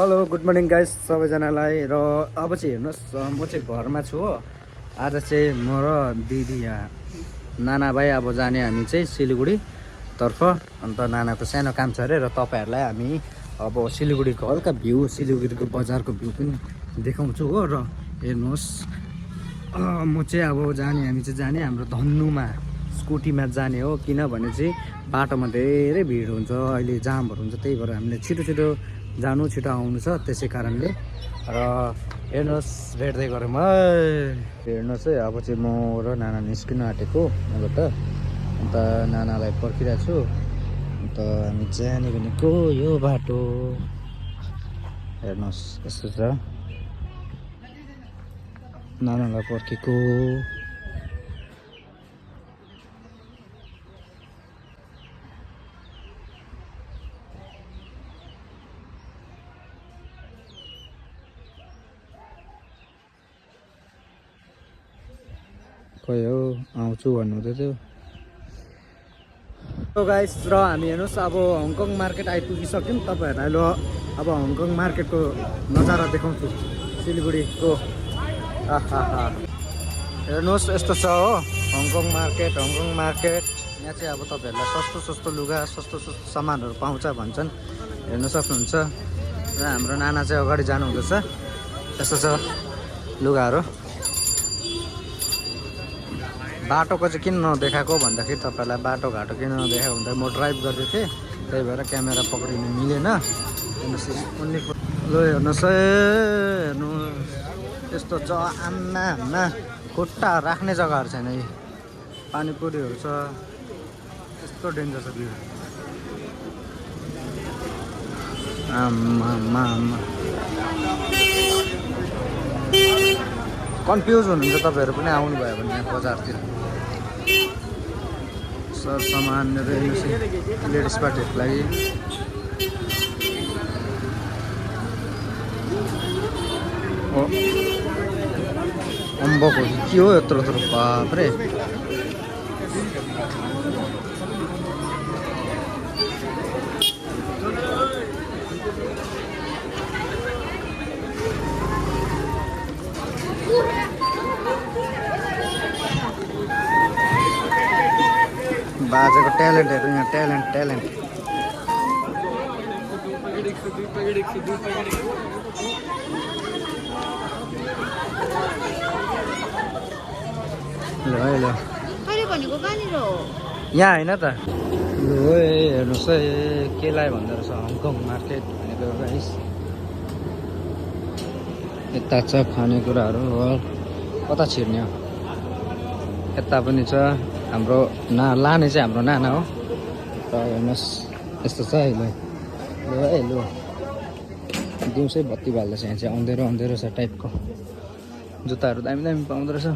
Hello good morning guys सबैजनालाई। र अब चाहिँ हेर्नुहोस्, म चाहिँ घरमा छु हो। आज चाहिँ म र दिदी यहाँ नाना भाइ अब जाने हामी चाहिँ सिलगढीतर्फ। अन्त नानाको सानो काम छ अरे, र तपाईँहरूलाई हामी अब सिलगढीको हल्का भ्यू, सिलगढीको बजारको भ्यू पनि देखाउँछु हो। र हेर्नुहोस्, म चाहिँ अब हामी चाहिँ जाने हाम्रो धन्नुमा स्कुटीमा जाने हो, किनभने चाहिँ बाटोमा धेरै भिड हुन्छ, अहिले जामहरू हुन्छ, त्यही भएर हामीले छिटो जानु छिटो आउनु छ, त्यसै कारणले। र हेर्नुहोस् भेट्दै गरौँ है। हेर्नुहोस् है, अब चाहिँ म र नाना निस्किनु आँटेको यहाँबाट। अन्त नानालाई पर्खिरहेको छु। अन्त हामी जाने भनेको यो बाटो हेर्नुहोस् यस्तो छ, नानालाई पर्खेको। खोइ हो, आउँछु भन्नुहुँदै थियो। सो गाइस, र हामी हेर्नुहोस् अब हङकङ मार्केट आइपुगिसक्यौँ। तपाईँहरूलाई ल अब हङकङ मार्केटको नजारा देखाउँछु सिलगढीको। हेर्नुहोस् यस्तो छ हो हङकङ मार्केट। यहाँ चाहिँ अब तपाईँहरूलाई सस्तो लुगा, सस्तो सामानहरू पाउँछ भन्छन्, हेर्नु सक्नुहुन्छ। र हाम्रो नाना चाहिँ अगाडि जानुहुँदैछ। यस्तो छ लुगाहरू। बाटोको चाहिँ किन नदेखाएको भन्दाखेरि तपाईँहरूलाई बाटोघाटो किन नदेखाएको भन्दा म ड्राइभ गर्दै थिएँ, त्यही भएर क्यामेरा पक्रिनु मिलेन। हेर्नुहोस् ल, हेर्नुहोस् है, हेर्नुहोस् यस्तो छ। आम्मा खुट्टा राख्ने जग्गाहरू छैन। यी पानीपुरीहरू छ, यस्तो डेन्जर छ भ्यू। आम्मा कन्फ्युज हुनुहुन्छ तपाईँहरू पनि आउनुभयो भने यहाँ बजारतिर। सर सामानहरू लेडिज पार्टीहरूको लागि। अम्बकहरू के हो यत्रो बाफ्रे। बाजेको ट्यालेन्टहरू यहाँ, ट्यालेन्ट। ल है ल, यहाँ होइन त। ल हेर्नुहोस् है, केलाई भन्दो रहेछ हङकङ मार्केट भनेको गाइस। यता छ खानेकुराहरू, कता छिर्ने हो। यता पनि छ हाम्रो लाने चाहिँ हाम्रो नाना हो। र हेर्नुहोस् यस्तो छ है। ल है ल, दिउँसै बत्ती बाल्दैछ यहाँ चाहिँ, अँधेरो छ टाइपको। जुत्ताहरू दामी पाउँदो रहेछ।